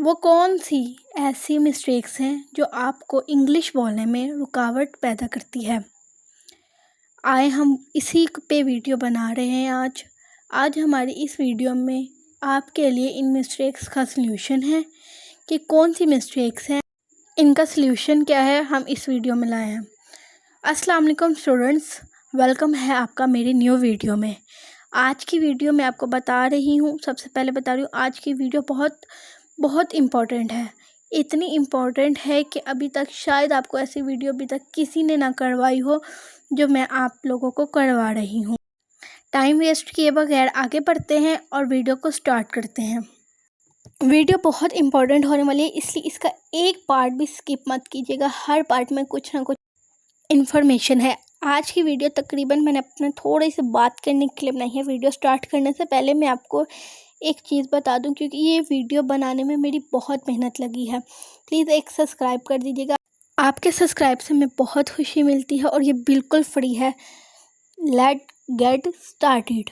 वो कौन सी ऐसी मिस्टेक्स हैं जो आपको इंग्लिश बोलने में रुकावट पैदा करती है। आए हम इसी पे वीडियो बना रहे हैं आज हमारी इस वीडियो में आपके लिए इन मिस्टेक्स का सल्यूशन है कि कौन सी मिस्टेक्स हैं, इनका सल्यूशन क्या है, हम इस वीडियो में लाए हैं। अस्सलाम वालेकुम स्टूडेंट्स, वेलकम है आपका मेरी न्यू वीडियो में। आज की वीडियो में आपको बता रही हूँ, सबसे पहले बता रही हूँ, आज की वीडियो बहुत इम्पॉर्टेंट है। इतनी इम्पॉर्टेंट है कि अभी तक शायद आपको ऐसी वीडियो अभी तक किसी ने ना करवाई हो जो मैं आप लोगों को करवा रही हूँ। टाइम वेस्ट किए बगैर आगे बढ़ते हैं और वीडियो को स्टार्ट करते हैं। वीडियो बहुत इम्पॉर्टेंट होने वाली है, इसलिए इसका एक पार्ट भी स्किप मत कीजिएगा। हर पार्ट में कुछ ना कुछ इन्फॉर्मेशन है। आज की वीडियो तकरीबन मैंने अपने थोड़ी सी बात करने के लिए बनाई है। वीडियो स्टार्ट करने से पहले मैं आपको एक चीज़ बता दूं, क्योंकि ये वीडियो बनाने में मेरी बहुत मेहनत लगी है। प्लीज़ एक सब्सक्राइब कर दीजिएगा। आपके सब्सक्राइब से हमें बहुत खुशी मिलती है और ये बिल्कुल फ्री है। Let get started.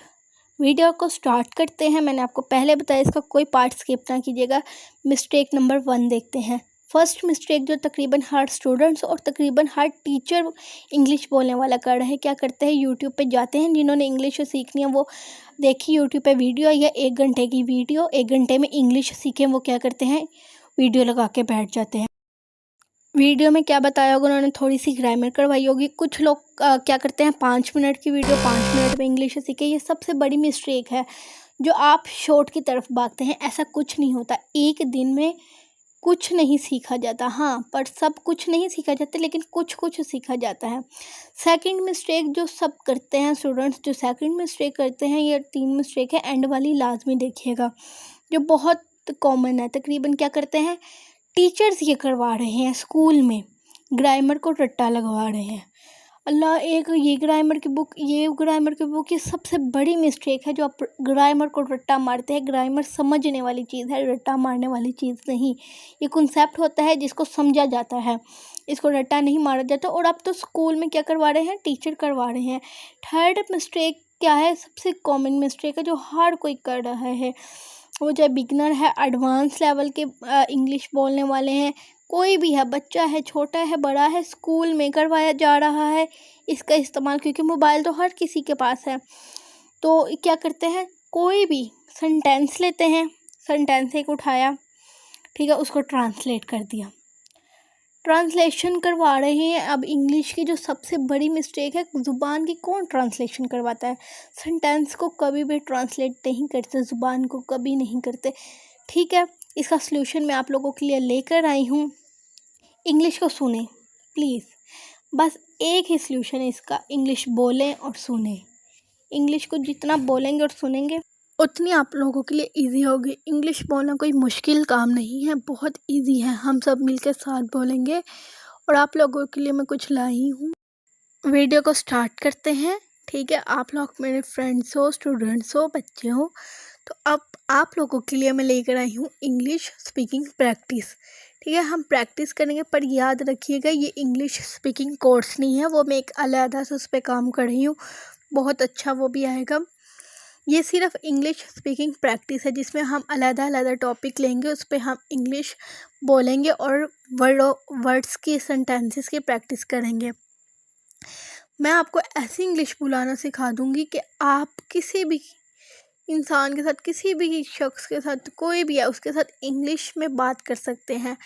वीडियो को स्टार्ट करते हैं। मैंने आपको पहले बताया, इसका कोई पार्ट स्किप ना कीजिएगा। मिस्टेक नंबर 1 देखते हैं। फर्स्ट मिस्टेक जो तकरीबन हर स्टूडेंट्स और तकरीबन हर टीचर इंग्लिश बोलने वाला कर रहा है, क्या करते हैं, यूट्यूब पे जाते हैं। जिन्होंने इंग्लिश सीखनी है वो देखिए यूट्यूब पे वीडियो, या 1 घंटे की वीडियो, 1 घंटे में इंग्लिश सीखें, वो क्या करते हैं, वीडियो लगा के बैठ जाते हैं। वीडियो में क्या बताया होगा, उन्होंने थोड़ी सी ग्रामर करवाई होगी। कुछ लोग क्या करते हैं, 5 मिनट की वीडियो 5 मिनट में इंग्लिश सीखे। ये सबसे बड़ी मिस्टेक है जो आप शॉर्ट की तरफ भागते हैं। ऐसा कुछ नहीं होता, एक दिन में कुछ नहीं सीखा जाता। हाँ, पर सब कुछ नहीं सीखा जाता, लेकिन कुछ कुछ सीखा जाता है। सेकंड मिस्टेक जो सब करते हैं स्टूडेंट्स, जो सेकंड मिस्टेक करते हैं, ये 3 मिस्टेक है, एंड वाली लाजमी देखिएगा, जो बहुत कॉमन है। तकरीबन क्या करते हैं, टीचर्स ये करवा रहे हैं स्कूल में, ग्रामर को रट्टा लगवा रहे हैं। अल्लाह, एक ये ग्रामर की बुक, ये सबसे बड़ी मिस्टेक है जो आप ग्रामर को रट्टा मारते हैं। ग्रामर समझने वाली चीज़ है, रट्टा मारने वाली चीज़ नहीं। ये कॉन्सेप्ट होता है जिसको समझा जाता है, इसको रट्टा नहीं मारा जाता। और अब तो स्कूल में क्या करवा रहे हैं, टीचर करवा रहे हैं। थर्ड मिस्टेक क्या है, सबसे कॉमन मिस्टेक है जो हर कोई कर रहा है, वो चाहे बिगनर है, एडवांस लेवल के इंग्लिश बोलने वाले हैं, कोई भी है, बच्चा है, छोटा है, बड़ा है, स्कूल में करवाया जा रहा है इसका इस्तेमाल। क्योंकि मोबाइल तो हर किसी के पास है, तो क्या करते हैं, कोई भी सेंटेंस लेते हैं, सेंटेंस एक उठाया, ठीक है, उसको ट्रांसलेट कर दिया, ट्रांसलेशन करवा रहे हैं। अब इंग्लिश की जो सबसे बड़ी मिस्टेक है, ज़ुबान की कौन ट्रांसलेशन करवाता है। सेंटेंस को कभी भी ट्रांसलेट नहीं करते, ज़ुबान को कभी नहीं करते, ठीक है। इसका सलूशन मैं आप लोगों के लिए लेकर आई हूँ। इंग्लिश को सुने प्लीज़, बस एक ही सलूशन है इसका, इंग्लिश बोलें और सुने। इंग्लिश को जितना बोलेंगे और सुनेंगे उतनी आप लोगों के लिए इजी होगी। इंग्लिश बोलना कोई मुश्किल काम नहीं है, बहुत इजी है। हम सब मिलकर साथ बोलेंगे और आप लोगों के लिए मैं कुछ लाई हूँ। वीडियो को स्टार्ट करते हैं, ठीक है। आप लोग मेरे फ्रेंड्स हो, स्टूडेंट्स हो, बच्चे हो, तो अब आप लोगों के लिए मैं लेकर आई हूँ इंग्लिश स्पीकिंग प्रैक्टिस, ठीक है। हम प्रैक्टिस करेंगे, पर याद रखिएगा ये इंग्लिश स्पीकिंग कोर्स नहीं है, वो मैं एक अलहदा से उस पर काम कर रही हूँ, बहुत अच्छा वो भी आएगा। ये सिर्फ इंग्लिश स्पीकिंग प्रैक्टिस है, जिसमें हम अलग-अलग टॉपिक लेंगे, उस पर हम इंग्लिश बोलेंगे और वर्ड्स की, सेंटेंसेस की प्रैक्टिस करेंगे। मैं आपको ऐसी इंग्लिश बुलाना सिखा दूंगी कि आप किसी भी इंसान के साथ, किसी भी शख्स के साथ, कोई भी है उसके साथ इंग्लिश में बात कर सकते हैं।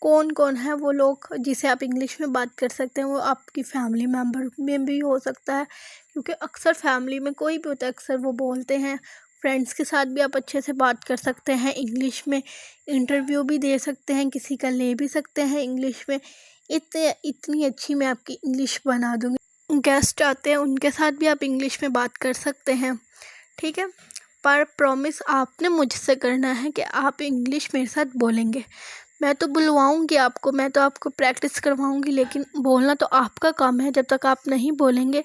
कौन कौन है वो लोग जिसे आप इंग्लिश में बात कर सकते हैं, वो आपकी फैमिली मेम्बर में भी हो सकता है, क्योंकि अक्सर फैमिली में कोई भी होता है, अक्सर वो बोलते हैं। फ्रेंड्स के साथ भी आप अच्छे से बात कर सकते हैं इंग्लिश में, इंटरव्यू भी दे सकते हैं, किसी का ले भी सकते हैं इंग्लिश में। इतनी अच्छी मैं आपकी इंग्लिश बना दूँगी। गेस्ट आते हैं, उनके साथ भी आप इंग्लिश में बात कर सकते हैं, ठीक है। पर प्रॉमिस आपने मुझसे करना है कि आप इंग्लिश मेरे साथ बोलेंगे। मैं तो बुलवाऊंगी आपको, मैं तो आपको प्रैक्टिस करवाऊंगी, लेकिन बोलना तो आपका काम है। जब तक आप नहीं बोलेंगे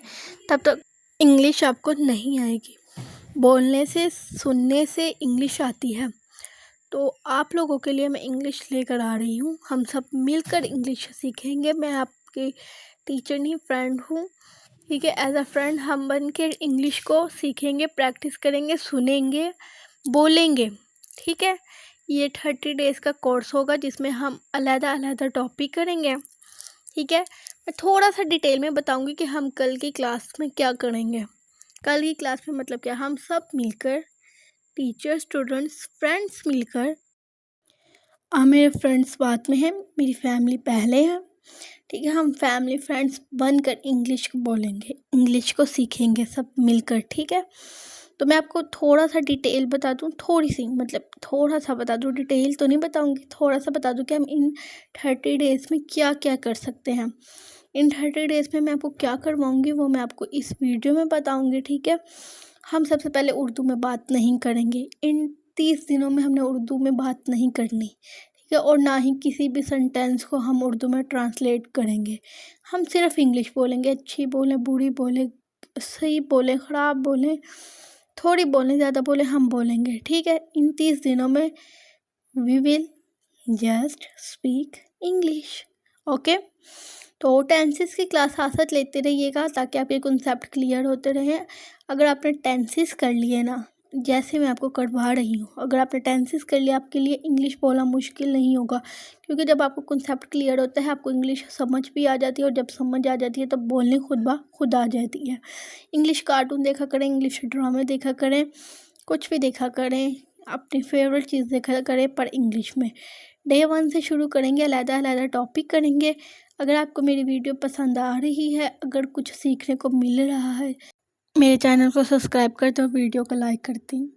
तब तक इंग्लिश आपको नहीं आएगी। बोलने से, सुनने से इंग्लिश आती है। तो आप लोगों के लिए मैं इंग्लिश लेकर आ रही हूँ, हम सब मिलकर इंग्लिश सीखेंगे। मैं आपकी टीचर नहीं, फ्रेंड हूँ, ठीक है। एज अ फ्रेंड हम बन के इंग्लिश को सीखेंगे, प्रैक्टिस करेंगे, सुनेंगे, बोलेंगे, ठीक है। ये 30 डेज़ का कोर्स होगा जिसमें हम अलग-अलग टॉपिक करेंगे, ठीक है। मैं थोड़ा सा डिटेल में बताऊंगी कि हम कल की क्लास में क्या करेंगे। कल की क्लास में मतलब क्या, हम सब मिलकर, टीचर, स्टूडेंट्स, फ्रेंड्स मिलकर, मेरे फ्रेंड्स बाद में हैं, मेरी फैमिली पहले है, ठीक है। हम फैमिली फ्रेंड्स बनकर इंग्लिश बोलेंगे, इंग्लिश को सीखेंगे सब मिलकर, ठीक है। तो मैं आपको थोड़ा सा डिटेल बता दूं, थोड़ी सी मतलब थोड़ा सा बता दूं, डिटेल तो नहीं बताऊंगी, थोड़ा सा बता दूं कि हम इन 30 डेज़ में क्या क्या कर सकते हैं। इन 30 डेज़ में मैं आपको क्या करवाऊंगी वो मैं आपको इस वीडियो में बताऊंगी, ठीक है। हम सबसे पहले उर्दू में बात नहीं करेंगे, इन 30 दिनों में हमने उर्दू में बात नहीं करनी, ठीक है। और ना ही किसी भी सेंटेंस को हम उर्दू में ट्रांसलेट करेंगे। हम सिर्फ इंग्लिश बोलेंगे, अच्छी बोलें, बुरी बोलें, सही बोलें, ख़राब बोलें, थोड़ी बोलें, ज़्यादा बोलें, हम बोलेंगे, ठीक है। इन 30 दिनों में we will just speak English, okay. तो टेंसेस की क्लास साथ साथ लेते रहिएगा ताकि आपके कॉन्सेप्ट क्लियर होते रहें। अगर आपने टेंसेस कर लिए ना, जैसे मैं आपको करवा रही हूँ, अगर आपने टेंसेस कर लिया, आपके लिए इंग्लिश बोलना मुश्किल नहीं होगा, क्योंकि जब आपको कॉन्सेप्ट क्लियर होता है आपको इंग्लिश समझ भी आ जाती है, और जब समझ आ जाती है तब बोलने खुद ब खुद आ जाती है। इंग्लिश कार्टून देखा करें, इंग्लिश ड्रामे देखा करें, कुछ भी देखा करें, अपनी फेवरेट चीज़ देखा करें, पर इंग्लिश में। डे 1 से शुरू करेंगे, अलग-अलग टॉपिक करेंगे। अगर आपको मेरी वीडियो पसंद आ रही है, अगर कुछ सीखने को मिल रहा है, मेरे चैनल को सब्सक्राइब करते और वीडियो को लाइक करते हैं।